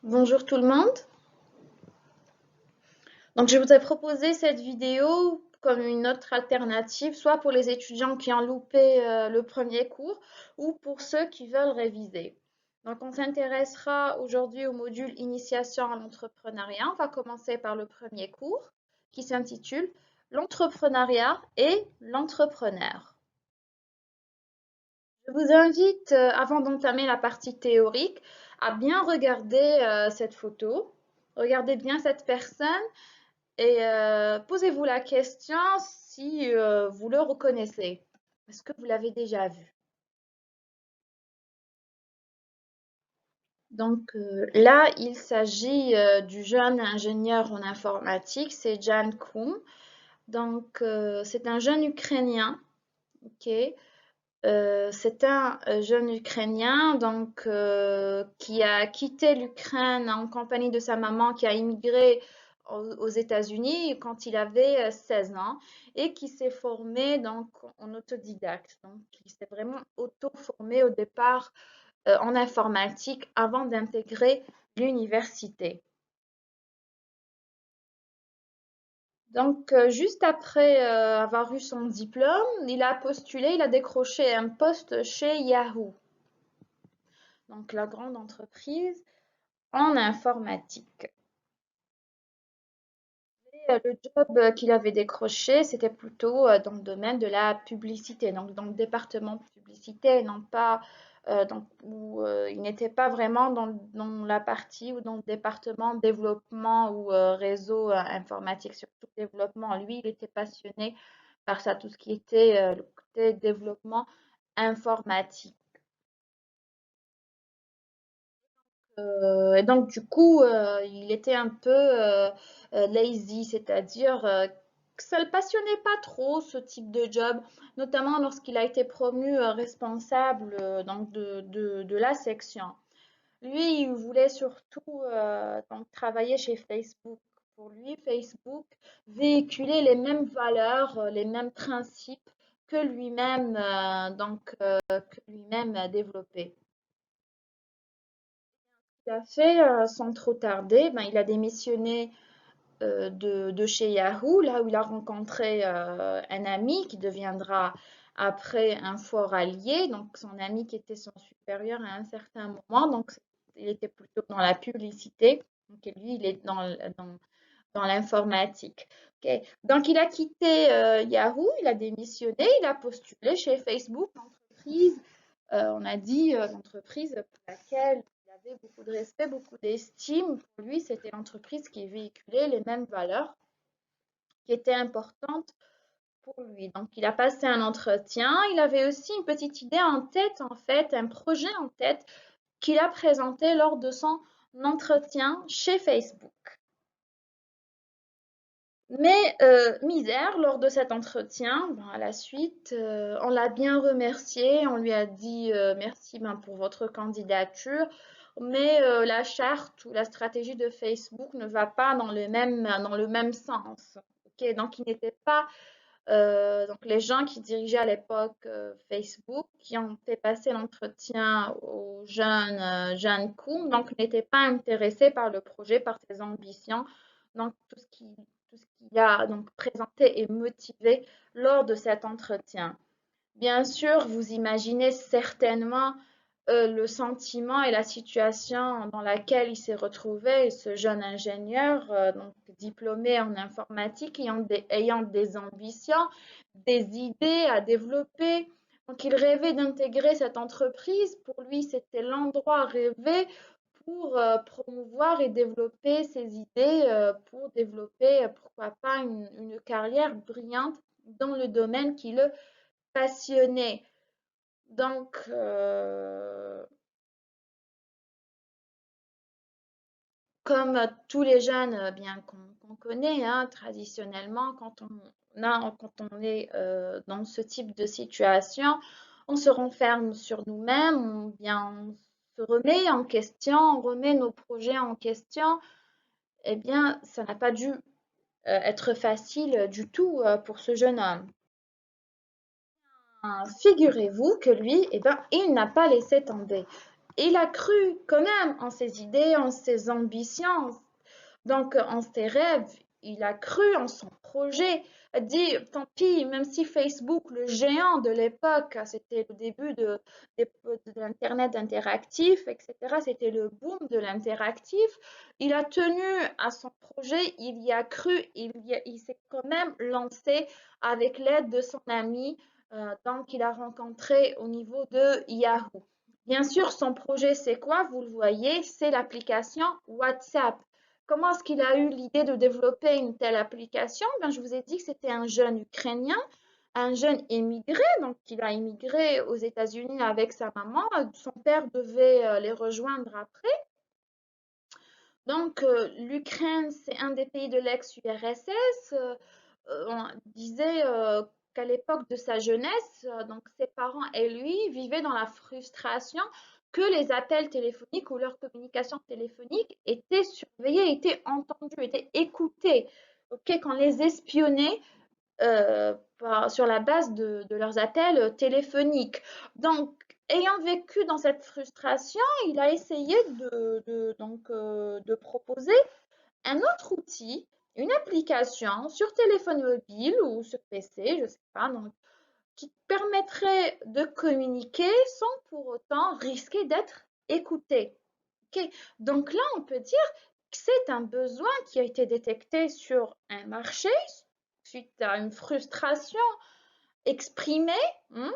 Bonjour tout le monde. Donc je vous ai proposé cette vidéo comme une autre alternative, soit pour les étudiants qui ont loupé le premier cours ou pour ceux qui veulent réviser. Donc on s'intéressera aujourd'hui au module Initiation à l'entrepreneuriat. On va commencer par le premier cours qui s'intitule L'entrepreneuriat et l'entrepreneur. Je vous invite, avant d'entamer la partie théorique, à bien regarder cette photo. Regardez bien cette personne. Et posez-vous la question si vous le reconnaissez. Est-ce que vous l'avez déjà vu? Donc là, il s'agit du jeune ingénieur en informatique, c'est Jan Koum. Donc c'est un jeune Ukrainien, ok? C'est un jeune Ukrainien donc qui a quitté l'Ukraine en compagnie de sa maman, qui a immigré aux États-Unis quand il avait 16 ans et qui s'est formé donc en autodidacte. Donc, il s'est vraiment auto-formé au départ en informatique avant d'intégrer l'université. Donc, juste après avoir eu son diplôme, il a postulé, il a décroché un poste chez Yahoo, donc la grande entreprise en informatique. Et, le job qu'il avait décroché, c'était plutôt dans le domaine de la publicité, donc dans le département publicité, non pas où il n'était pas vraiment dans la partie ou dans le département développement ou réseau informatique, surtout développement. Lui, il était passionné par ça, tout ce qui était le côté développement informatique. Et donc, du coup, il était un peu lazy, c'est-à-dire que ça ne le passionnait pas trop, ce type de job, notamment lorsqu'il a été promu responsable donc de la section. Lui, il voulait surtout donc, travailler chez Facebook. Pour lui, Facebook véhiculait les mêmes valeurs, les mêmes principes que lui-même que lui-même développait. Il a fait sans trop tarder, ben, il a démissionné de chez Yahoo, là où il a rencontré un ami qui deviendra après un fort allié, donc son ami qui était son supérieur à un certain moment, donc il était plutôt dans la publicité, donc lui il est dans l'informatique. Ok. Donc il a quitté Yahoo, il a démissionné, il a postulé chez Facebook, l'entreprise on a dit l'entreprise pour laquelle il avait beaucoup de respect, beaucoup d'estime. Pour lui, c'était l'entreprise qui véhiculait les mêmes valeurs qui étaient importantes pour lui. Donc, il a passé un entretien. Il avait aussi une petite idée en tête, en fait, un projet en tête qu'il a présenté lors de son entretien chez Facebook. Mais misère, lors de cet entretien, ben, à la suite, on l'a bien remercié, on lui a dit merci ben, pour votre candidature, mais la charte ou la stratégie de Facebook ne va pas dans le même sens. Ok. Donc, il n'était pas, donc les gens qui dirigeaient à l'époque Facebook, qui ont fait passer l'entretien au jeune Koum, donc n'étaient pas intéressés par le projet, par ses ambitions, donc tout ce qu'il a donc présenté et motivé lors de cet entretien. Bien sûr, vous imaginez certainement le sentiment et la situation dans laquelle il s'est retrouvé, ce jeune ingénieur, donc diplômé en informatique, ayant des ambitions, des idées à développer. Donc, il rêvait d'intégrer cette entreprise. Pour lui, c'était l'endroit rêvé pour promouvoir et développer ses idées, pour développer, pourquoi pas, une carrière brillante dans le domaine qui le passionnait. Donc, comme tous les jeunes bien qu'on connaît, hein, traditionnellement, quand on est dans ce type de situation, on se renferme sur nous-mêmes, on se remet en question, on remet nos projets en question. Eh bien, ça n'a pas dû être facile du tout pour ce jeune homme. Figurez-vous que lui, eh ben, il n'a pas laissé tomber. il a cru quand même en ses idées, en ses ambitions, donc en ses rêves. Il a cru en son projet, a dit tant pis, même si Facebook, le géant de l'époque, c'était le début de l'Internet interactif, etc. C'était le boom de l'interactif. Il a tenu à son projet, il y a cru, il s'est quand même lancé avec l'aide de son ami, donc il a rencontré au niveau de Yahoo. Bien sûr, son projet, c'est quoi? Vous le voyez, c'est l'application WhatsApp. Comment est-ce qu'il a eu l'idée de développer une telle application? Ben, je vous ai dit que c'était un jeune Ukrainien, un jeune émigré, donc il a émigré aux États-Unis avec sa maman. Son père devait les rejoindre après. Donc, l'Ukraine, c'est un des pays de l'ex-URSS. On disait qu'à l'époque de sa jeunesse, donc ses parents et lui vivaient dans la frustration que les appels téléphoniques ou leurs communications téléphoniques étaient surveillées, étaient entendues, étaient écoutées. Ok, qu'on les espionnait sur la base de leurs appels téléphoniques. Donc, ayant vécu dans cette frustration, il a essayé de proposer un autre outil, une application sur téléphone mobile ou sur PC, je ne sais pas, donc, qui permettrait de communiquer sans pour autant risquer d'être écouté. Ok. Donc là, on peut dire que c'est un besoin qui a été détecté sur un marché suite à une frustration exprimée hein,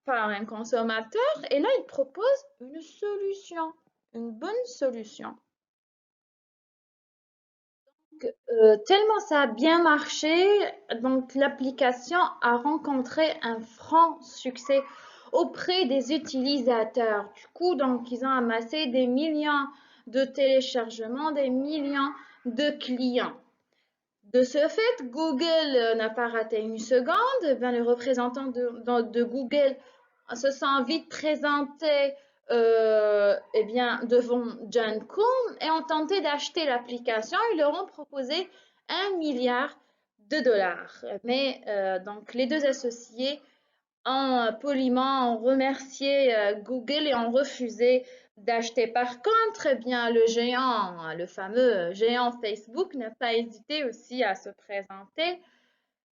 par un consommateur. Et là, il propose une solution, une bonne solution. Tellement ça a bien marché, donc l'application a rencontré un franc succès auprès des utilisateurs. Du coup, donc ils ont amassé des millions de téléchargements, des millions de clients. De ce fait, Google n'a pas raté une seconde. Eh bien, le représentant de Google se sent vite présenté eh bien, devant John Kuhn et ont tenté d'acheter l'application. Ils leur ont proposé 1 milliard de dollars. Mais donc, les deux associés ont poliment remercié Google et ont refusé d'acheter. Par contre, eh bien, le géant, le fameux géant Facebook n'a pas hésité aussi à se présenter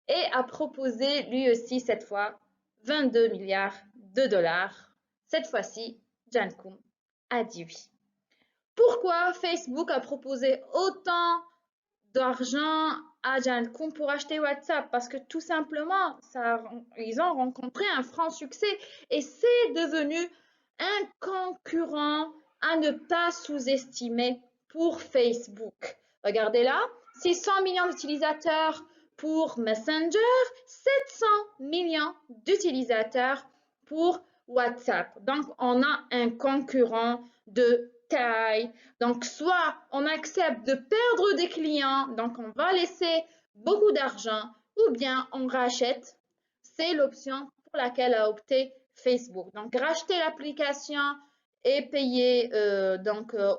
et à proposer lui aussi cette fois 22 milliards de dollars. Cette fois-ci, Jankoum a dit oui. Pourquoi Facebook a proposé autant d'argent à Jankoum pour acheter WhatsApp? Parce que tout simplement, ils ont rencontré un franc succès et c'est devenu un concurrent à ne pas sous-estimer pour Facebook. Regardez là, 600 millions d'utilisateurs pour Messenger, 700 millions d'utilisateurs pour WhatsApp. Donc, on a un concurrent de taille. Donc, soit on accepte de perdre des clients, donc on va laisser beaucoup d'argent, ou bien on rachète. C'est l'option pour laquelle a opté Facebook. Donc, racheter l'application et payer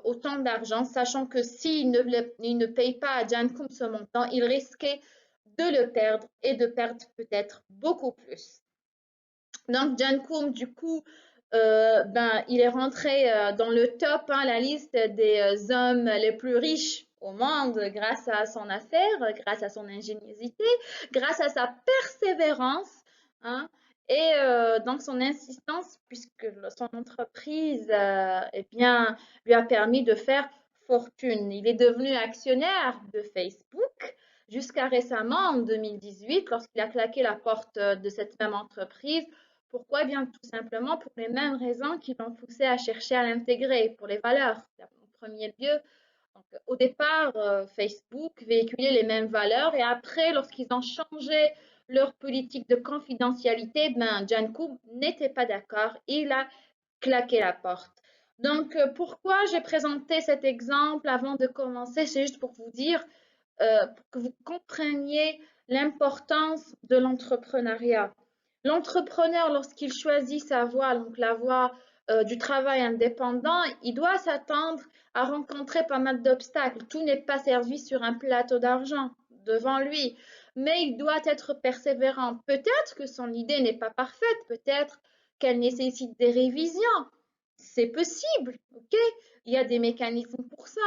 autant d'argent, sachant que s'il ne paye pas à Jankoum ce montant, il risquait de le perdre et de perdre peut-être beaucoup plus. Donc, Jankoum, du coup, il est rentré dans le top, hein, la liste des hommes les plus riches au monde grâce à son affaire, grâce à son ingéniosité, grâce à sa persévérance, hein, et donc son insistance, puisque son entreprise eh bien, lui a permis de faire fortune. Il est devenu actionnaire de Facebook jusqu'à récemment, en 2018, lorsqu'il a claqué la porte de cette même entreprise. Pourquoi? Eh bien, tout simplement pour les mêmes raisons qui l'ont poussé à chercher à l'intégrer, pour les valeurs. En premier lieu, donc, au départ, Facebook véhiculait les mêmes valeurs et après, lorsqu'ils ont changé leur politique de confidentialité, ben, Jankoum n'était pas d'accord. Il a claqué la porte. Donc, pourquoi j'ai présenté cet exemple avant de commencer? C'est juste pour vous dire, pour que vous compreniez l'importance de l'entrepreneuriat. L'entrepreneur, lorsqu'il choisit sa voie, donc la voie du travail indépendant, il doit s'attendre à rencontrer pas mal d'obstacles. Tout n'est pas servi sur un plateau d'argent devant lui, mais il doit être persévérant. Peut-être que son idée n'est pas parfaite, peut-être qu'elle nécessite des révisions, c'est possible, ok? Il y a des mécanismes pour ça.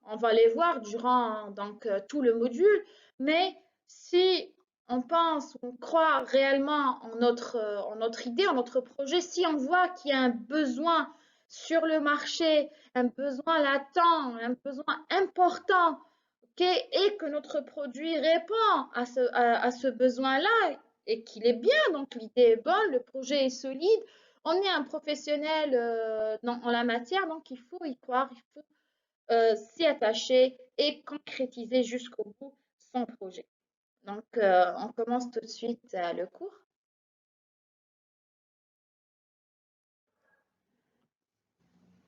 On va les voir durant donc tout le module, mais si on pense, on croit réellement en notre idée, en notre projet, si on voit qu'il y a un besoin sur le marché, un besoin latent, un besoin important, ok, et que notre produit répond à ce besoin-là et qu'il est bien, donc l'idée est bonne, le projet est solide, on est un professionnel en la matière, donc il faut y croire, il faut s'y attacher et concrétiser jusqu'au bout son projet. Donc, on commence tout de suite le cours.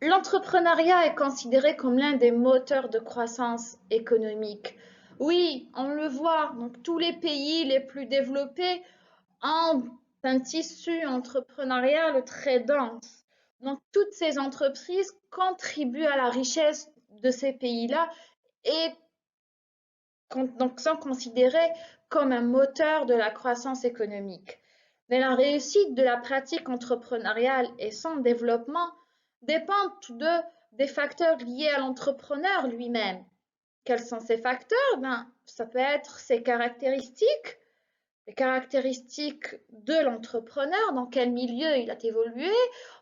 L'entrepreneuriat est considéré comme l'un des moteurs de croissance économique. Oui, on le voit, donc tous les pays les plus développés ont un tissu entrepreneurial très dense. Donc, toutes ces entreprises contribuent à la richesse de ces pays-là et donc sont considérées comme un moteur de la croissance économique. Mais la réussite de la pratique entrepreneuriale et son développement dépendent des facteurs liés à l'entrepreneur lui-même. Quels sont ces facteurs? Ben, ça peut être ses caractéristiques, les caractéristiques de l'entrepreneur, dans quel milieu il a évolué,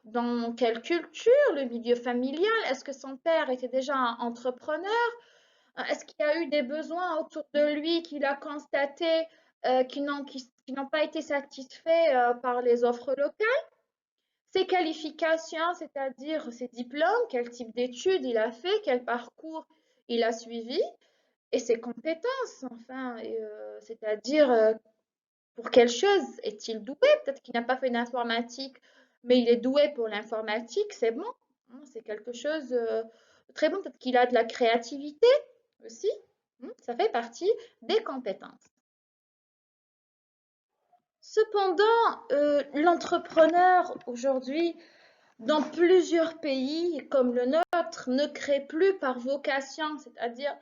dans quelle culture, le milieu familial, est-ce que son père était déjà un entrepreneur, est-ce qu'il y a eu des besoins autour de lui qu'il a constatés qui n'ont pas été satisfaits par les offres locales, ses qualifications, c'est-à-dire ses diplômes, quel type d'études il a fait, quel parcours il a suivi, et ses compétences, enfin, c'est-à-dire pour quelle chose est-il doué? Peut-être qu'il n'a pas fait d'informatique, mais il est doué pour l'informatique, c'est bon. C'est quelque chose de très bon. Peut-être qu'il a de la créativité aussi. Ça fait partie des compétences. Cependant, l'entrepreneur aujourd'hui, dans plusieurs pays comme le nôtre, ne crée plus par vocation, c'est-à-dire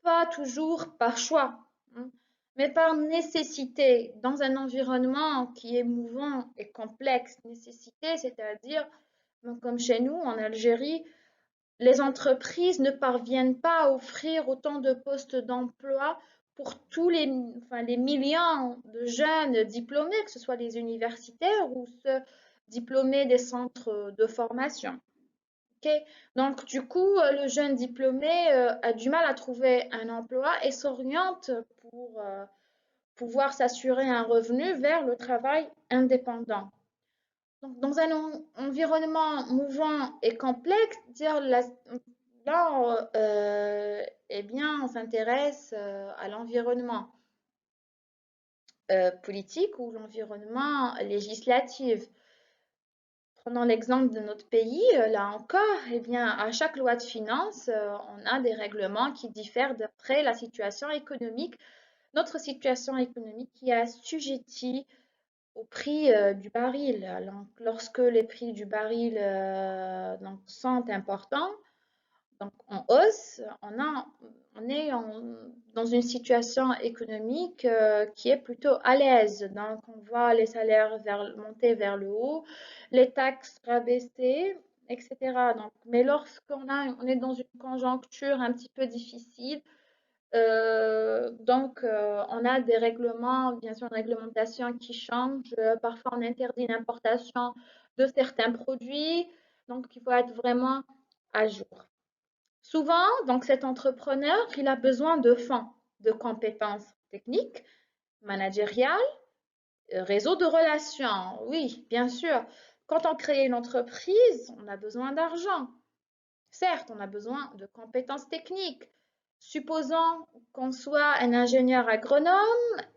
pas toujours par choix, hein, mais par nécessité, dans un environnement qui est mouvant et complexe. Nécessité, c'est-à-dire, comme chez nous en Algérie, les entreprises ne parviennent pas à offrir autant de postes d'emploi pour tous enfin, les millions de jeunes diplômés, que ce soit les universitaires ou ceux diplômés des centres de formation. Ok. Donc, du coup, le jeune diplômé a du mal à trouver un emploi et s'oriente pour pouvoir s'assurer un revenu vers le travail indépendant. Donc, dans un environnement mouvant et complexe, là, eh bien, on s'intéresse à l'environnement politique ou l'environnement législatif. Prenons l'exemple de notre pays, là encore, eh bien, à chaque loi de finances, on a des règlements qui diffèrent d'après la situation économique, notre situation économique qui est assujettie au prix du baril. Donc, lorsque les prix du baril donc, sont importants, donc en hausse, on est dans une situation économique qui est plutôt à l'aise. Donc, on voit les salaires monter vers le haut, les taxes rabaisser, etc. Donc, mais on est dans une conjoncture un petit peu difficile, on a des règlements, bien sûr, une réglementation qui change. Parfois, on interdit l'importation de certains produits. Donc, il faut être vraiment à jour. Souvent, donc, cet entrepreneur, il a besoin de fonds, de compétences techniques, managériales, réseau de relations. Oui, bien sûr. Quand on crée une entreprise, on a besoin d'argent. Certes, on a besoin de compétences techniques. Supposons qu'on soit un ingénieur agronome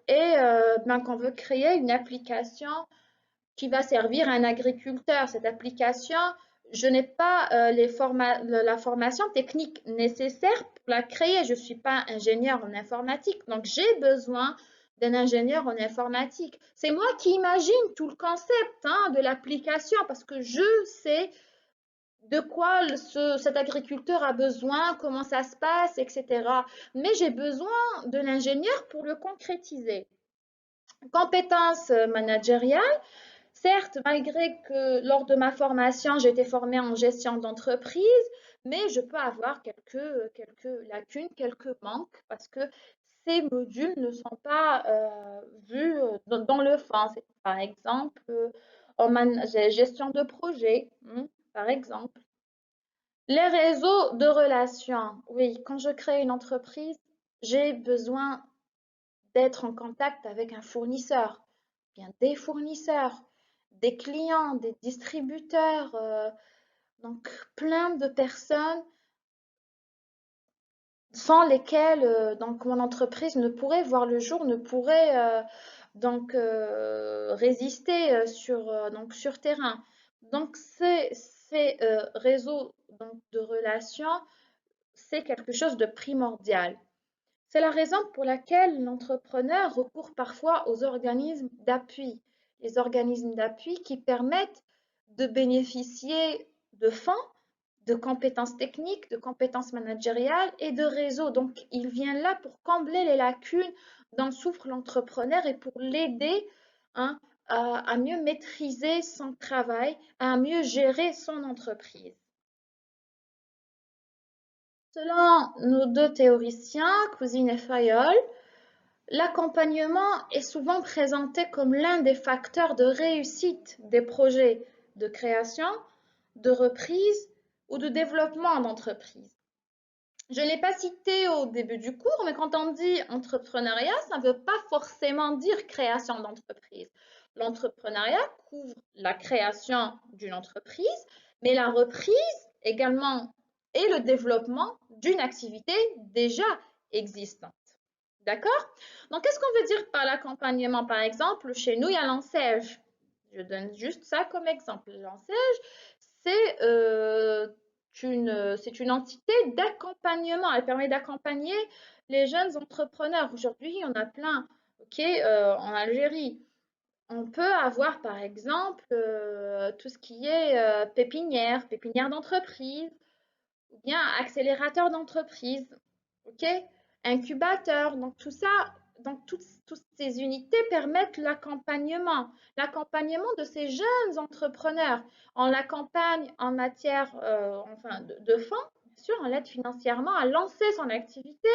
et qu'on veut créer une application qui va servir un agriculteur. Cette application, je n'ai pas la formation technique nécessaire pour la créer. Je ne suis pas ingénieur en informatique, donc j'ai besoin d'un ingénieur en informatique. C'est moi qui imagine tout le concept de l'application parce que je sais de quoi cet agriculteur a besoin, comment ça se passe, etc. Mais j'ai besoin de l'ingénieur pour le concrétiser. Compétences managériales, Certes, malgré que lors de ma formation, j'ai été formée en gestion d'entreprise, mais je peux avoir quelques lacunes, quelques manques, parce que ces modules ne sont pas vus dans le fond. Par exemple, gestion de projet, par exemple. Les réseaux de relations. Oui, quand je crée une entreprise, j'ai besoin d'être en contact avec un fournisseur, bien des fournisseurs, des clients, des distributeurs, donc plein de personnes sans lesquelles donc mon entreprise ne pourrait voir le jour, ne pourrait résister donc sur terrain. Donc ces réseaux donc, de relations, c'est quelque chose de primordial. C'est la raison pour laquelle l'entrepreneur recourt parfois aux organismes d'appui. Les organismes d'appui qui permettent de bénéficier de fonds, de compétences techniques, de compétences managériales et de réseaux. Donc, il vient là pour combler les lacunes dont souffre l'entrepreneur et pour l'aider, hein, à mieux maîtriser son travail, à mieux gérer son entreprise. Selon nos deux théoriciens, Cousine et Fayol, l'accompagnement est souvent présenté comme l'un des facteurs de réussite des projets de création, de reprise ou de développement d'entreprise. Je ne l'ai pas cité au début du cours, mais quand on dit entrepreneuriat, ça ne veut pas forcément dire création d'entreprise. L'entrepreneuriat couvre la création d'une entreprise, mais la reprise également et le développement d'une activité déjà existante. D'accord? Donc, qu'est-ce qu'on veut dire par l'accompagnement? Par exemple, chez nous, il y a l'enseigne. Je donne juste ça comme exemple. L'enseigne, c'est une entité d'accompagnement. Elle permet d'accompagner les jeunes entrepreneurs. Aujourd'hui, il y en a plein, ok, en Algérie. On peut avoir, par exemple, tout ce qui est pépinière d'entreprise, ou bien accélérateur d'entreprise, ok, incubateur. Donc tout ça, donc toutes ces unités permettent l'accompagnement de ces jeunes entrepreneurs. On l'accompagne en matière de fonds, bien sûr, on l'aide financièrement à lancer son activité.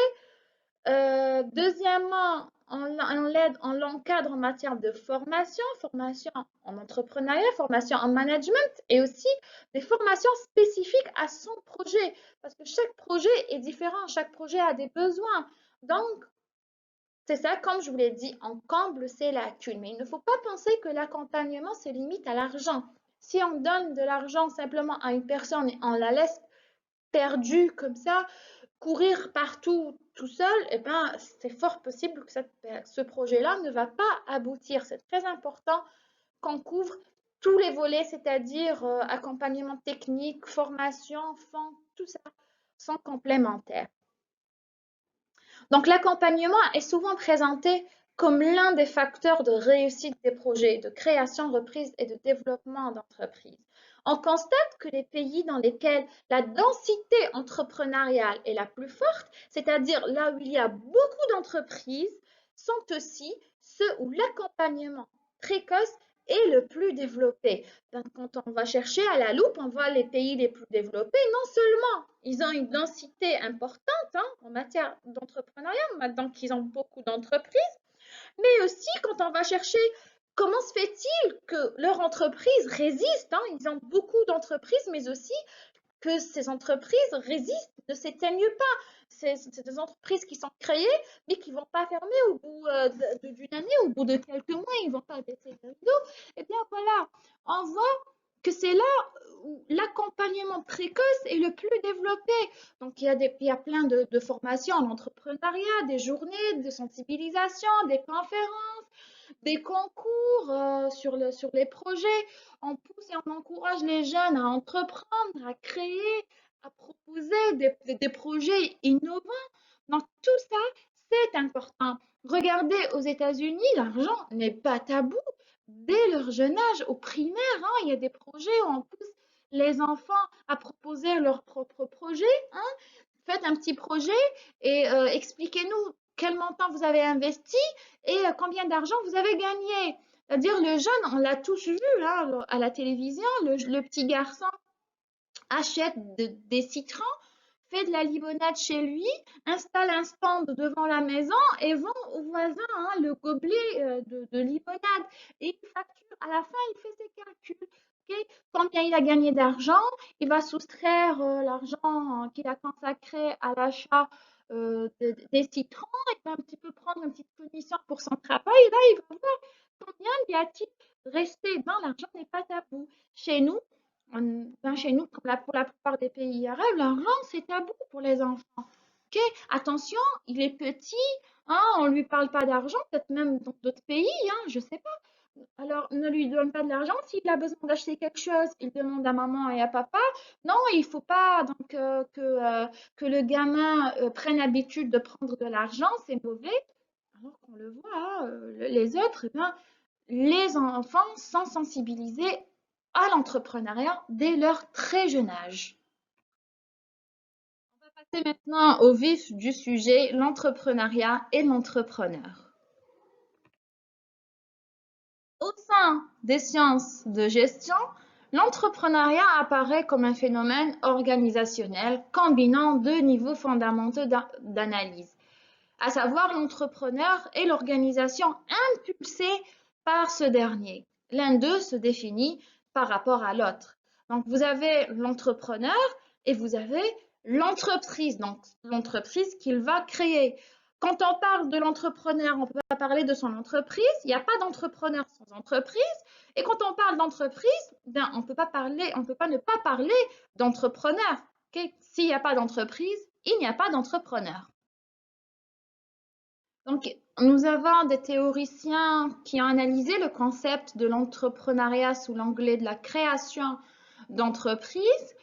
Deuxièmement, on l'aide, on l'encadre en matière de formation, formation en entrepreneuriat, formation en management et aussi des formations spécifiques à son projet. Parce que chaque projet est différent, chaque projet a des besoins. Donc, c'est ça, comme je vous l'ai dit, on comble ces lacunes. Mais il ne faut pas penser que l'accompagnement se limite à l'argent. Si on donne de l'argent simplement à une personne et on la laisse perdue comme ça, courir partout tout seul, eh ben, c'est fort possible que ce projet-là ne va pas aboutir. C'est très important qu'on couvre tous les volets, c'est-à-dire accompagnement technique, formation, fonds, tout ça sont complémentaires. Donc l'accompagnement est souvent présenté comme l'un des facteurs de réussite des projets de création, reprise et de développement d'entreprises. On constate que les pays dans lesquels la densité entrepreneuriale est la plus forte, c'est-à-dire là où il y a beaucoup d'entreprises, sont aussi ceux où l'accompagnement précoce est le plus développé. Donc, quand on va chercher à la loupe, on voit les pays les plus développés, non seulement ils ont une densité importante en matière d'entrepreneuriat, donc ils ont beaucoup d'entreprises, mais aussi quand on va chercher comment se fait-il que leur entreprise résiste, ils ont beaucoup d'entreprises, mais aussi que ces entreprises résistent, ne s'éteignent pas. C'est des entreprises qui sont créées, mais qui ne vont pas fermer au bout d'une année, au bout de quelques mois, ils ne vont pas baisser le rideau. Eh bien voilà, on voit que c'est là où l'accompagnement précoce est le plus développé. Donc il y a plein de formations en entrepreneuriat, des journées de sensibilisation, des conférences, des concours sur les projets. On pousse et on encourage les jeunes à entreprendre, à créer, à proposer des projets innovants. Donc tout ça, c'est important. Regardez aux États-Unis, l'argent n'est pas tabou. Dès leur jeune âge, au primaire, il y a des projets où on pousse les enfants à proposer leur propre projet. Faites un petit projet et expliquez-nous quel montant vous avez investi et combien d'argent vous avez gagné. C'est-à-dire le jeune, on l'a tous vu hein, à la télévision, le petit garçon achète des citrons, fait de la limonade chez lui, installe un stand devant la maison et vend au voisin hein, le gobelet de limonade. Et il facture, à la fin, il fait ses calculs. Ok, combien il a gagné d'argent, il va soustraire l'argent qu'il a consacré à l'achat des citrons, il va un petit peu prendre une petite commission pour son travail, et là il va voir combien lui a-t-il resté. Ben, l'argent n'est pas tabou. Chez nous, ben, chez nous, comme pour la plupart des pays arabes, l'argent, c'est tabou pour les enfants. Ok, attention, il est petit, hein, on ne lui parle pas d'argent, peut-être même dans d'autres pays, hein, je ne sais pas. Alors, ne lui donne pas de l'argent. S'il a besoin d'acheter quelque chose, il demande à maman et à papa. Non, il ne faut pas donc, que le gamin prenne l'habitude de prendre de l'argent, c'est mauvais. Alors qu'on le voit, hein, les autres, eh bien, les enfants sont sensibilisés à l'entrepreneuriat dès leur très jeune âge. On va passer maintenant au vif du sujet, l'entrepreneuriat et l'entrepreneur. Au sein des sciences de gestion, l'entrepreneuriat apparaît comme un phénomène organisationnel combinant deux niveaux fondamentaux d'analyse, à savoir l'entrepreneur et l'organisation impulsée par ce dernier. L'un d'eux se définit par rapport à l'autre. Donc vous avez l'entrepreneur et vous avez l'entreprise, donc l'entreprise qu'il va créer. Quand on parle de l'entrepreneur, on ne peut pas parler de son entreprise, il n'y a pas d'entrepreneur sans entreprise. Et quand on parle d'entreprise, ben, on ne peut pas ne pas parler d'entrepreneur. Okay? S'il n'y a pas d'entreprise, il n'y a pas d'entrepreneur. Donc, nous avons des théoriciens qui ont analysé le concept de l'entrepreneuriat sous l'angle de la création d'entreprises.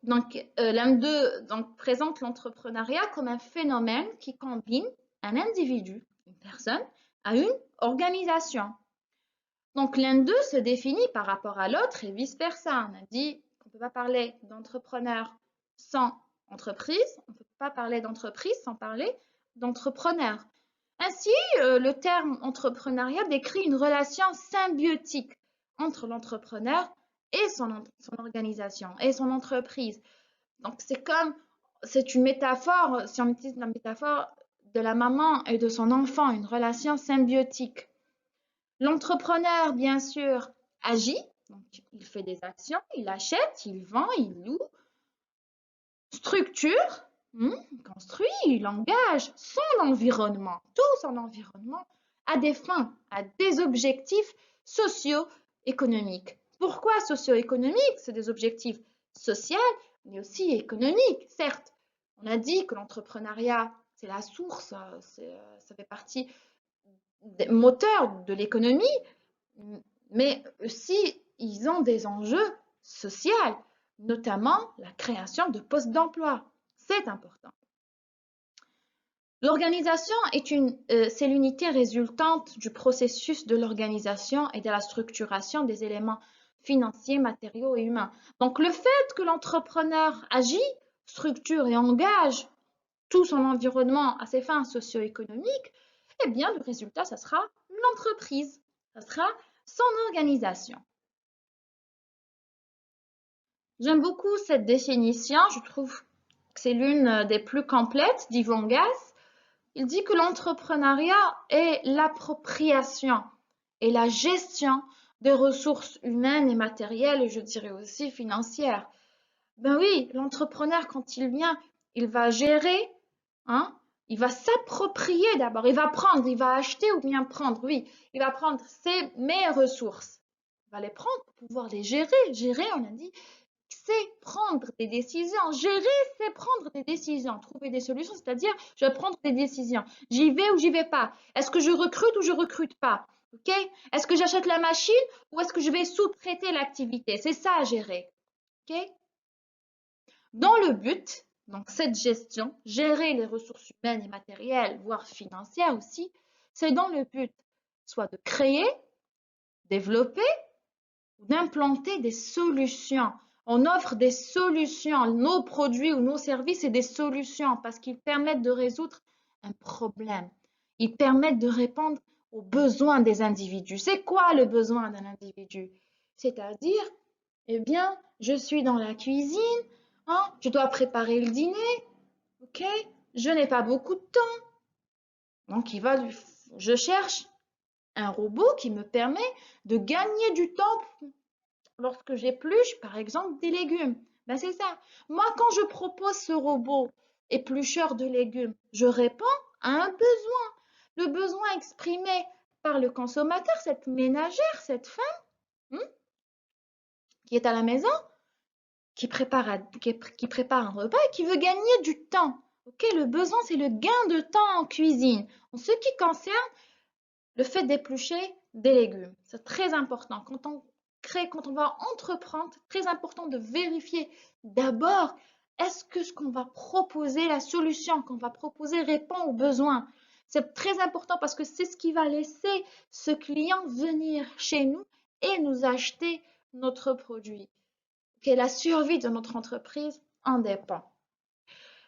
Donc, l'un d'eux présente l'entrepreneuriat comme un phénomène qui combine un individu, une personne, à une organisation. Donc, l'un d'eux se définit par rapport à l'autre et vice-versa. On a dit qu'on ne peut pas parler d'entrepreneur sans entreprise, on ne peut pas parler d'entreprise sans parler d'entrepreneur. Ainsi, le terme entrepreneuriat décrit une relation symbiotique entre l'entrepreneur et son organisation et son entreprise. Donc, c'est une métaphore, si on utilise la métaphore de la maman et de son enfant, une relation symbiotique. L'entrepreneur, bien sûr, agit, donc il fait des actions, il achète, il vend, il loue, structure, construit, il engage son environnement, tout son environnement, à des fins, à des objectifs socio-économiques. Pourquoi socio-économiques? C'est des objectifs sociaux, mais aussi économiques. Certes, on a dit que l'entrepreneuriat, c'est la source, ça fait partie des moteurs de l'économie, mais aussi ils ont des enjeux sociaux, notamment la création de postes d'emploi. C'est important. L'organisation c'est l'unité résultante du processus de l'organisation et de la structuration des éléments financiers, matériaux et humains. Donc le fait que l'entrepreneur agit, structure et engage tout son environnement à ses fins socio-économiques, eh bien le résultat, ça sera l'entreprise, ça sera son organisation. J'aime beaucoup cette définition, je trouve que c'est l'une des plus complètes d'Yvon Gass. Il dit que l'entrepreneuriat est l'appropriation et la gestion des ressources humaines et matérielles, et je dirais aussi financières. Ben oui, l'entrepreneur, quand il vient, il va gérer, hein, il va s'approprier d'abord, il va prendre, il va acheter ou bien prendre, oui, il va prendre mes ressources, il va les prendre pour pouvoir les gérer. Gérer, on a dit, c'est prendre des décisions. Gérer, c'est prendre des décisions. Trouver des solutions, c'est-à-dire, je vais prendre des décisions. J'y vais ou j'y vais pas. Est-ce que je recrute ou je recrute pas? Ok? Est-ce que j'achète la machine ou est-ce que je vais sous-traiter l'activité? C'est ça, gérer. Ok? Dans le but, donc cette gestion, gérer les ressources humaines et matérielles, voire financières aussi, c'est dans le but soit de créer, développer ou d'implanter des solutions. On offre des solutions, nos produits ou nos services, c'est des solutions parce qu'ils permettent de résoudre un problème. Ils permettent de répondre aux besoins des individus. C'est quoi le besoin d'un individu? C'est-à-dire, eh bien, je suis dans la cuisine, hein, je dois préparer le dîner, ok? Je n'ai pas beaucoup de temps. Donc, je cherche un robot qui me permet de gagner du temps lorsque j'épluche, par exemple, des légumes. Ben, c'est ça. Moi, quand je propose ce robot éplucheur de légumes, je réponds à un besoin. Le besoin exprimé par le consommateur, cette ménagère, cette femme qui est à la maison, qui prépare un repas et qui veut gagner du temps. Ok, le besoin, c'est le gain de temps en cuisine. En ce qui concerne le fait d'éplucher des légumes, c'est très important. Quand on va entreprendre, c'est très important de vérifier d'abord, est-ce que ce qu'on va proposer, la solution qu'on va proposer répond aux besoins? C'est très important parce que c'est ce qui va laisser ce client venir chez nous et nous acheter notre produit. Okay, la survie de notre entreprise en dépend.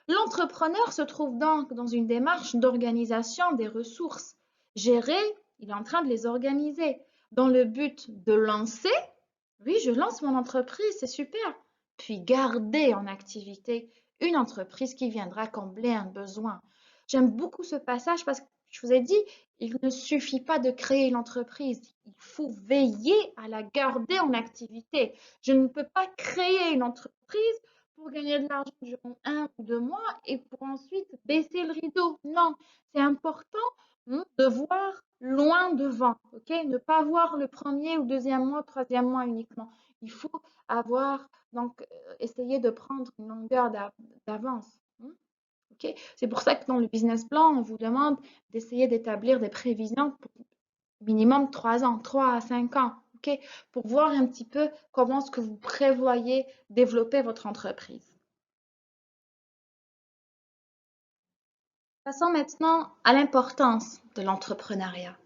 L'entrepreneur se trouve donc dans une démarche d'organisation des ressources. Gérer, il est en train de les organiser dans le but de lancer. Oui, je lance mon entreprise, c'est super. Puis garder en activité une entreprise qui viendra combler un besoin. J'aime beaucoup ce passage parce que je vous ai dit, il ne suffit pas de créer l'entreprise, il faut veiller à la garder en activité. Je ne peux pas créer une entreprise pour gagner de l'argent durant 1 ou 2 mois et pour ensuite baisser le rideau. Non, c'est important de voir loin devant, ok? Ne pas voir le premier ou deuxième mois, troisième mois uniquement. Il faut avoir, donc, essayer de prendre une longueur d'avance. Ok? C'est pour ça que dans le business plan, on vous demande d'essayer d'établir des prévisions pour minimum 3 ans, 3 à 5 ans, ok? Pour voir un petit peu comment est-ce que vous prévoyez développer votre entreprise. Passons maintenant à l'importance de l'entrepreneuriat.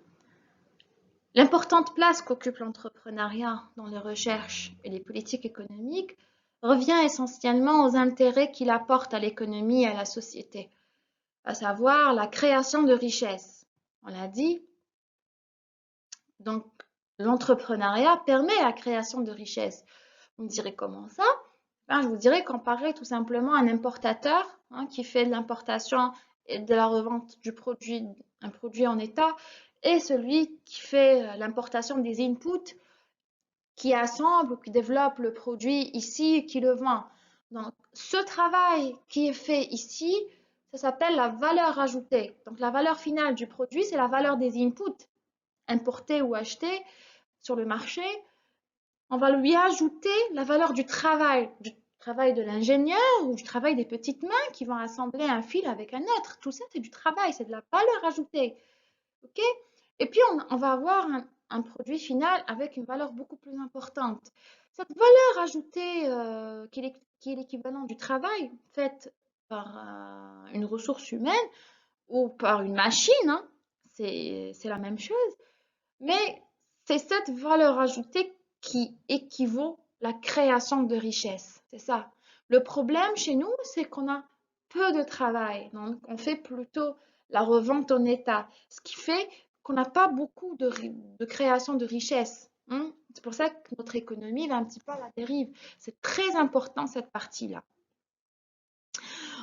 L'importante place qu'occupe l'entrepreneuriat dans les recherches et les politiques économiques revient essentiellement aux intérêts qu'il apporte à l'économie et à la société, à savoir la création de richesses. On l'a dit, donc l'entrepreneuriat permet la création de richesses. Vous me direz comment ça? Ben, je vous dirais comparer tout simplement un importateur qui fait de l'importation et de la revente du produit, un produit en état, et celui qui fait l'importation des inputs, qui assemble ou qui développe le produit ici et qui le vend. Donc, ce travail qui est fait ici, ça s'appelle la valeur ajoutée. Donc, la valeur finale du produit, c'est la valeur des inputs importés ou achetés sur le marché. On va lui ajouter la valeur du travail de l'ingénieur ou du travail des petites mains qui vont assembler un fil avec un autre. Tout ça, c'est du travail, c'est de la valeur ajoutée. Ok? Et puis, on va avoir un produit final avec une valeur beaucoup plus importante. Cette valeur ajoutée qui est l'équivalent du travail fait par une ressource humaine ou par une machine, hein, c'est la même chose, mais c'est cette valeur ajoutée qui équivaut la création de richesse. C'est ça. Le problème chez nous, c'est qu'on a peu de travail. Donc, on fait plutôt la revente en état, ce qui fait qu'on n'a pas beaucoup de création de richesse. C'est pour ça que notre économie va un petit peu à la dérive. C'est très important cette partie-là.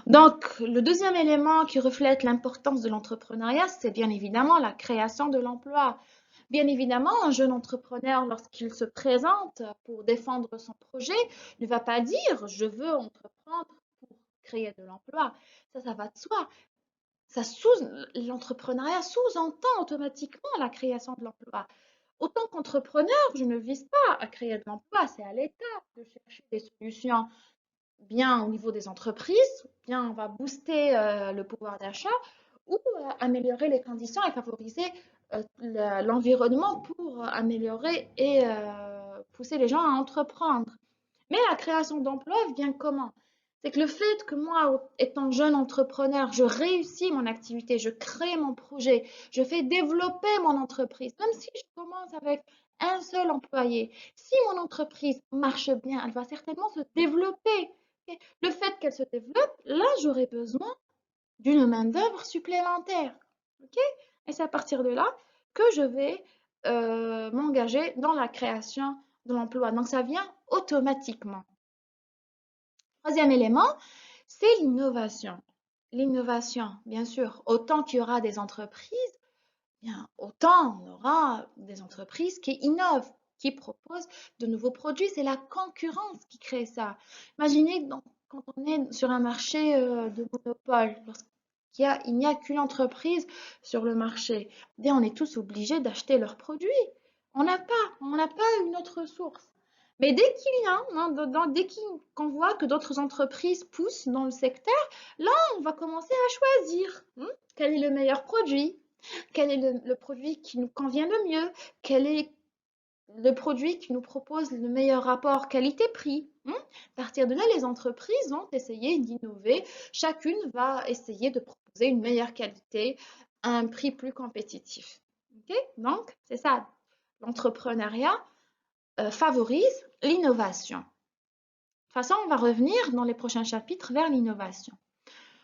Donc, le deuxième élément qui reflète l'importance de l'entrepreneuriat, c'est bien évidemment la création de l'emploi. Bien évidemment, un jeune entrepreneur, lorsqu'il se présente pour défendre son projet, ne va pas dire je veux entreprendre pour créer de l'emploi. Ça va de soi. L'entrepreneuriat sous-entend automatiquement la création de l'emploi. Autant qu'entrepreneur, je ne vise pas à créer de l'emploi, c'est à l'État de chercher des solutions bien au niveau des entreprises, bien on va booster le pouvoir d'achat ou améliorer les conditions et favoriser l'environnement pour améliorer et pousser les gens à entreprendre. Mais la création d'emplois vient comment? C'est que le fait que moi, étant jeune entrepreneur, je réussis mon activité, je crée mon projet, je fais développer mon entreprise, même si je commence avec un seul employé. Si mon entreprise marche bien, elle va certainement se développer. Okay? Le fait qu'elle se développe, là, j'aurai besoin d'une main-d'œuvre supplémentaire. Okay? Et c'est à partir de là que je vais m'engager dans la création de l'emploi. Donc, ça vient automatiquement. Troisième élément, c'est l'innovation. L'innovation, bien sûr, autant qu'il y aura des entreprises, bien, autant on aura des entreprises qui innovent, qui proposent de nouveaux produits. C'est la concurrence qui crée ça. Imaginez donc, quand on est sur un marché de monopole, il n'y a qu'une entreprise sur le marché, bien, on est tous obligés d'acheter leurs produits. On n'a pas une autre source. Mais dès qu'il y a, hein, qu'on voit que d'autres entreprises poussent dans le secteur, là, on va commencer à choisir quel est le meilleur produit, quel est le produit qui nous convient le mieux, quel est le produit qui nous propose le meilleur rapport qualité-prix. À partir de là, les entreprises vont essayer d'innover. Chacune va essayer de proposer une meilleure qualité à un prix plus compétitif. Okay. Donc, c'est ça. L'entrepreneuriat favorise l'innovation. De toute façon, on va revenir dans les prochains chapitres vers l'innovation.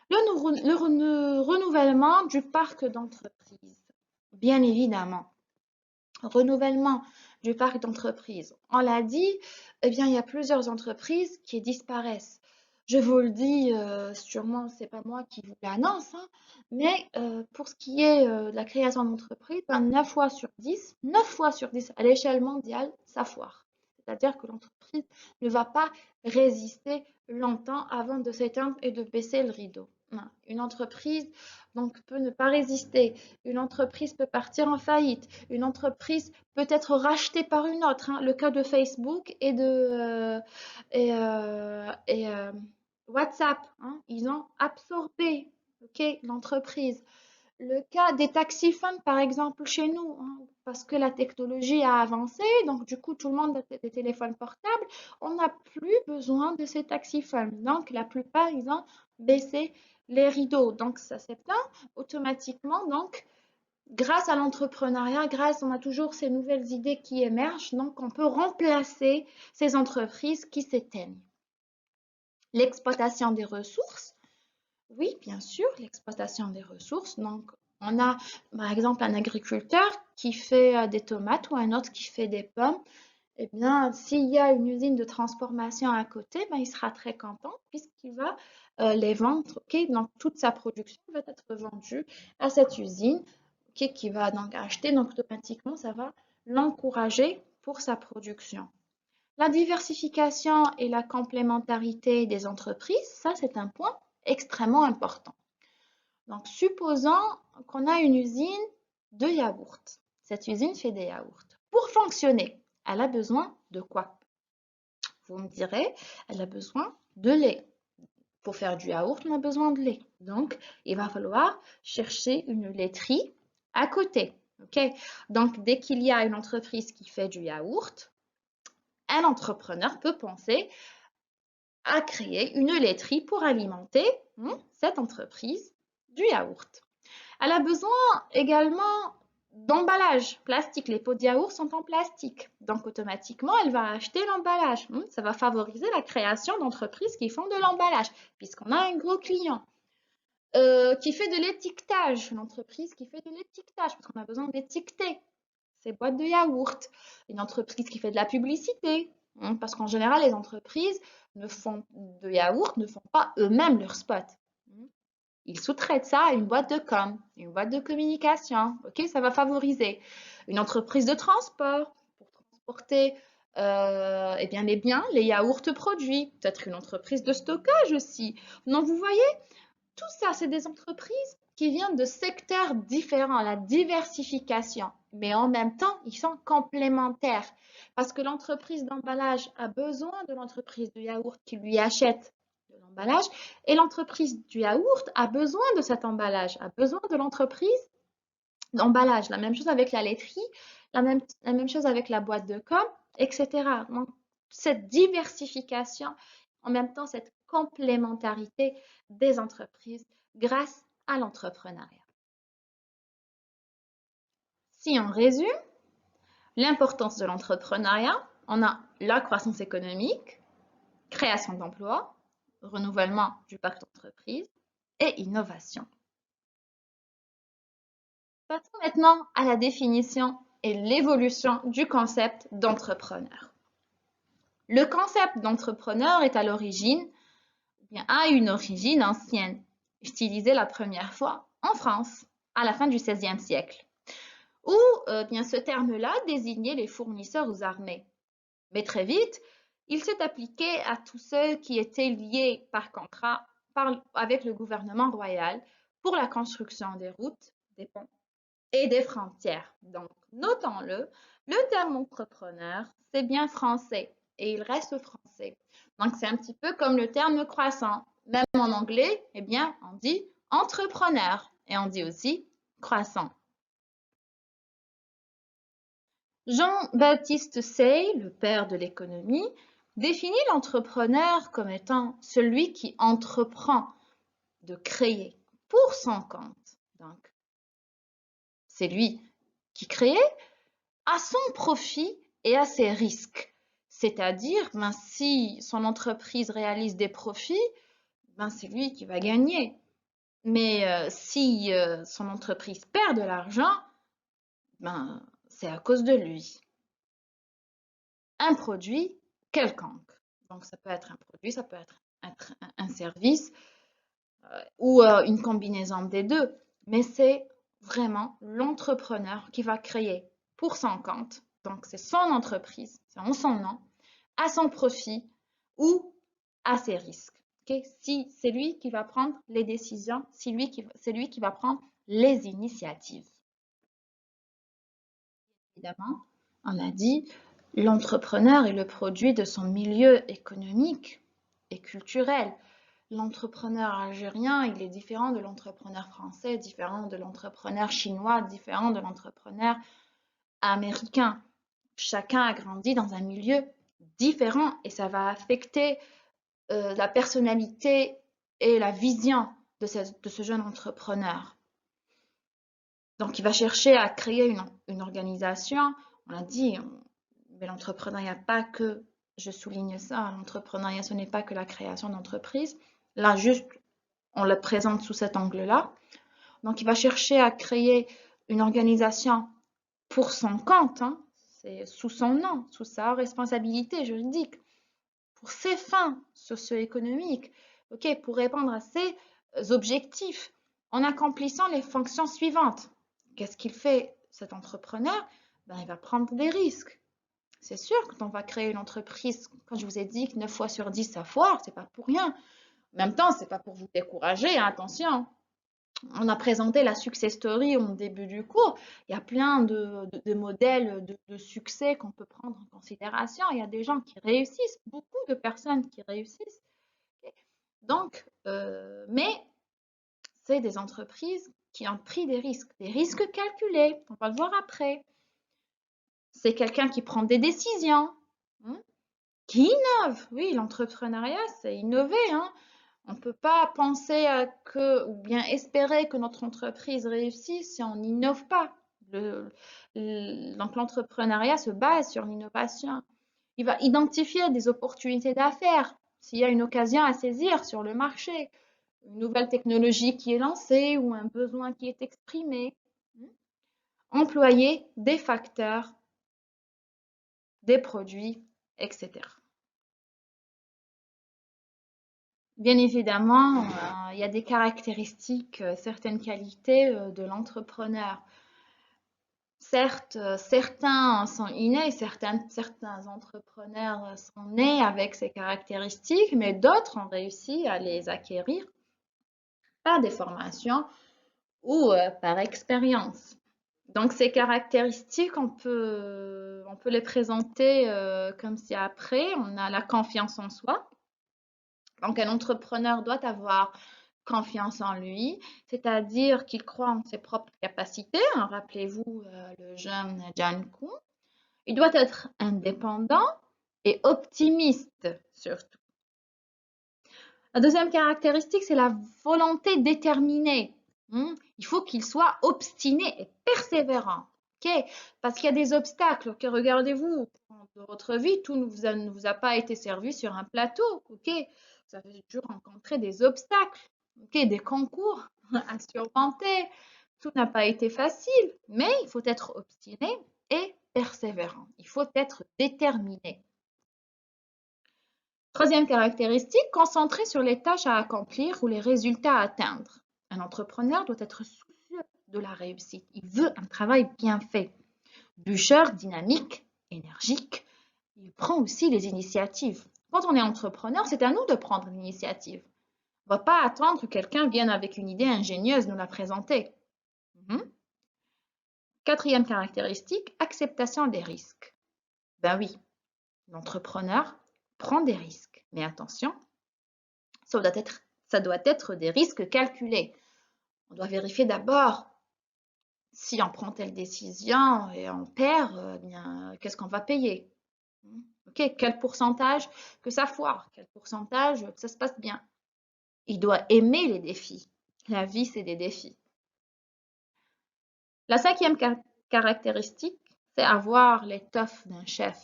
Le renouvellement du parc d'entreprises, bien évidemment. Renouvellement du parc d'entreprises. On l'a dit, eh bien, il y a plusieurs entreprises qui disparaissent. Je vous le dis, sûrement, c'est pas moi qui vous l'annonce, hein, mais pour ce qui est de la création d'entreprises, ben, 9 fois sur 10, 9 fois sur 10 à l'échelle mondiale, ça foire. C'est-à-dire que l'entreprise ne va pas résister longtemps avant de s'éteindre et de baisser le rideau. Une entreprise donc peut ne pas résister. Une entreprise peut partir en faillite. Une entreprise peut être rachetée par une autre. Hein. Le cas de Facebook et WhatsApp, hein. Ils ont absorbé, okay, l'entreprise. Le cas des taxiphones, par exemple, chez nous, hein, parce que la technologie a avancé, donc du coup, tout le monde a des téléphones portables, on n'a plus besoin de ces taxiphones. Donc, la plupart, ils ont baissé les rideaux. Donc, ça s'éteint automatiquement. Donc, grâce à l'entrepreneuriat, on a toujours ces nouvelles idées qui émergent. Donc, on peut remplacer ces entreprises qui s'éteignent. L'exploitation des ressources. Oui, bien sûr, l'exploitation des ressources. Donc, on a par exemple un agriculteur qui fait des tomates ou un autre qui fait des pommes. Eh bien, s'il y a une usine de transformation à côté, ben, il sera très content puisqu'il va les vendre. Okay. Donc, toute sa production va être vendue à cette usine qui va donc acheter. Donc, automatiquement, ça va l'encourager pour sa production. La diversification et la complémentarité des entreprises, ça c'est un point extrêmement important. Donc, supposons qu'on a une usine de yaourt. Cette usine fait des yaourts. Pour fonctionner, elle a besoin de quoi? Vous me direz, elle a besoin de lait. Pour faire du yaourt, on a besoin de lait. Donc, il va falloir chercher une laiterie à côté. Okay. Donc, dès qu'il y a une entreprise qui fait du yaourt, un entrepreneur peut penser à créer une laiterie pour alimenter cette entreprise du yaourt. Elle a besoin également d'emballage plastique. Les pots de yaourt sont en plastique. Donc, automatiquement, elle va acheter l'emballage. Ça va favoriser la création d'entreprises qui font de l'emballage, puisqu'on a un gros client. Qui fait de l'étiquetage, une entreprise qui fait de l'étiquetage, parce qu'on a besoin d'étiqueter ces boîtes de yaourt. Une entreprise qui fait de la publicité, parce qu'en général, les entreprises de yaourt ne font pas eux-mêmes leur spot. Ils sous-traitent ça à une boîte de com, une boîte de communication. Ok, ça va favoriser. Une entreprise de transport pour transporter eh bien, les biens, les yaourts produits. Peut-être une entreprise de stockage aussi. Donc, vous voyez, tout ça, c'est des entreprises qui viennent de secteurs différents, la diversification. Mais en même temps, ils sont complémentaires. Parce que l'entreprise d'emballage a besoin de l'entreprise de yaourt qui lui achète de l'emballage. Et l'entreprise du yaourt a besoin de cet emballage, a besoin de l'entreprise d'emballage. La même chose avec la laiterie, la même chose avec la boîte de com, etc. Donc, cette diversification, en même temps, cette complémentarité des entreprises grâce à l'entrepreneuriat. Si on résume, l'importance de l'entrepreneuriat, on a la croissance économique, création d'emplois, renouvellement du parc d'entreprise et innovation. Passons maintenant à la définition et l'évolution du concept d'entrepreneur. Le concept d'entrepreneur est à l'origine, bien, a une origine ancienne, utilisée la première fois en France à la fin du XVIe siècle, où bien, ce terme-là désignait les fournisseurs aux armées. Mais très vite, il s'est appliqué à tous ceux qui étaient liés par contrat avec le gouvernement royal pour la construction des routes, des ponts et des frontières. Donc, notons-le, le terme entrepreneur, c'est bien français et il reste français. Donc, c'est un petit peu comme le terme croissant. Même en anglais, eh bien, on dit entrepreneur et on dit aussi croissant. Jean-Baptiste Say, le père de l'économie, définit l'entrepreneur comme étant celui qui entreprend de créer pour son compte. Donc, c'est lui qui crée à son profit et à ses risques. C'est-à-dire, ben, si son entreprise réalise des profits, ben, c'est lui qui va gagner. Mais si son entreprise perd de l'argent, ben, c'est à cause de lui. Un produit quelconque. Donc, ça peut être un produit, ça peut être un service ou une combinaison des deux. Mais c'est vraiment l'entrepreneur qui va créer pour son compte. Donc, c'est son entreprise, c'est en son nom, à son profit ou à ses risques. Okay? Si c'est lui qui va prendre les décisions, c'est lui qui va prendre les initiatives. Évidemment, on a dit, l'entrepreneur est le produit de son milieu économique et culturel. L'entrepreneur algérien, il est différent de l'entrepreneur français, différent de l'entrepreneur chinois, différent de l'entrepreneur américain. Chacun a grandi dans un milieu différent et ça va affecter la personnalité et la vision de ce jeune entrepreneur. Donc, il va chercher à créer une organisation. On l'a dit, mais l'entrepreneuriat, pas que, je souligne ça, l'entrepreneuriat, ce n'est pas que la création d'entreprise. Là, juste, on le présente sous cet angle-là. Donc, il va chercher à créer une organisation pour son compte, hein, c'est sous son nom, sous sa responsabilité juridique, pour ses fins socio-économiques, okay, pour répondre à ses objectifs, en accomplissant les fonctions suivantes. Qu'est-ce qu'il fait, cet entrepreneur? Ben, il va prendre des risques. C'est sûr, quand on va créer une entreprise, quand je vous ai dit que 9 fois sur 10 ça foire, c'est pas pour rien. En même temps, c'est pas pour vous décourager, hein, attention. On a présenté la success story au début du cours. Il y a plein de modèles de succès qu'on peut prendre en considération. Il y a des gens qui réussissent, beaucoup de personnes qui réussissent. Donc, mais c'est des entreprises qui ont pris des risques calculés. On va le voir après. C'est quelqu'un qui prend des décisions, hein, qui innove. Oui, l'entrepreneuriat, c'est innover, hein. On ne peut pas penser ou bien espérer que notre entreprise réussisse si on n'innove pas. Donc l'entrepreneuriat se base sur l'innovation. Il va identifier des opportunités d'affaires, s'il y a une occasion à saisir sur le marché, une nouvelle technologie qui est lancée ou un besoin qui est exprimé. Employer des facteurs, des produits, etc. Bien évidemment, il y a des caractéristiques, certaines qualités de l'entrepreneur. Certes, certains sont innés, certains entrepreneurs sont nés avec ces caractéristiques, mais d'autres ont réussi à les acquérir par des formations ou par expérience. Donc ces caractéristiques, on peut les présenter comme si après, on a la confiance en soi. Donc un entrepreneur doit avoir confiance en lui, c'est-à-dire qu'il croit en ses propres capacités, hein. Rappelez-vous le jeune Jan Kuhn. Il doit être indépendant et optimiste surtout. La deuxième caractéristique, c'est la volonté déterminée. Il faut qu'il soit obstiné et persévérant. Okay? Parce qu'il y a des obstacles. Okay? Regardez-vous, dans votre vie, tout ne vous a pas été servi sur un plateau. Okay? Vous avez toujours rencontré des obstacles, okay? Des concours à surmonter. Tout n'a pas été facile, mais il faut être obstiné et persévérant. Il faut être déterminé. Troisième caractéristique, concentré sur les tâches à accomplir ou les résultats à atteindre. Un entrepreneur doit être soucieux de la réussite. Il veut un travail bien fait. Bûcheur, dynamique, énergique, il prend aussi les initiatives. Quand on est entrepreneur, c'est à nous de prendre l'initiative. On ne va pas attendre que quelqu'un vienne avec une idée ingénieuse nous la présenter. Quatrième caractéristique, acceptation des risques. Ben oui, l'entrepreneur prend des risques, mais attention, ça doit être des risques calculés. On doit vérifier d'abord si on prend telle décision et on perd, bien, qu'est-ce qu'on va payer? Ok, quel pourcentage que ça foire, quel pourcentage que ça se passe bien. Il doit aimer les défis. La vie, c'est des défis. La cinquième caractéristique, c'est avoir l'étoffe d'un chef.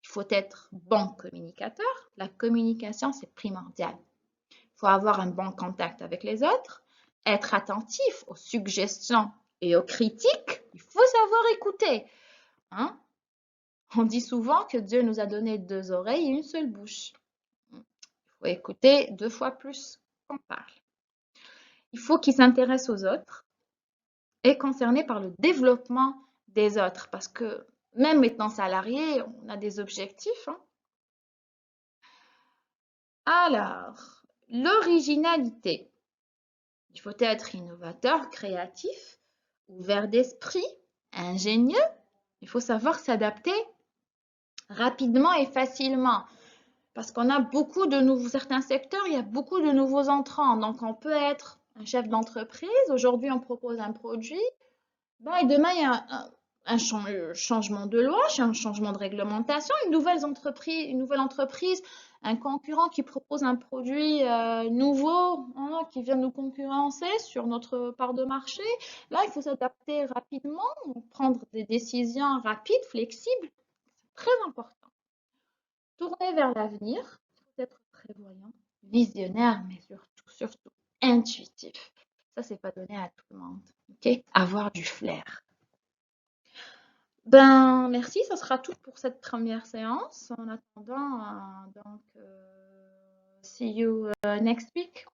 Il faut être bon communicateur. La communication, c'est primordial. Il faut avoir un bon contact avec les autres, être attentif aux suggestions et aux critiques. Il faut savoir écouter. Hein? On dit souvent que Dieu nous a donné 2 oreilles et une seule bouche. Il faut écouter 2 fois plus qu'on parle. Il faut qu'il s'intéresse aux autres et concerné par le développement des autres parce que même étant salarié, on a des objectifs. Hein? Alors, l'originalité. Il faut être innovateur, créatif, ouvert d'esprit, ingénieux. Il faut savoir s'adapter rapidement et facilement. Parce qu'on a beaucoup de nouveaux, certains secteurs, il y a beaucoup de nouveaux entrants. Donc, on peut être un chef d'entreprise. Aujourd'hui, on propose un produit. Ben, et demain, il y a un changement de loi, un changement de réglementation, une nouvelle entreprise, un concurrent qui propose un produit nouveau, hein, qui vient nous concurrencer sur notre part de marché. Là, il faut s'adapter rapidement, prendre des décisions rapides, flexibles. C'est très important. Tourner vers l'avenir, il faut être prévoyant, visionnaire, mais surtout intuitif. Ça, c'est pas donné à tout le monde. Ok? Avoir du flair. Ben, merci, ça sera tout pour cette première séance. En attendant, see you next week.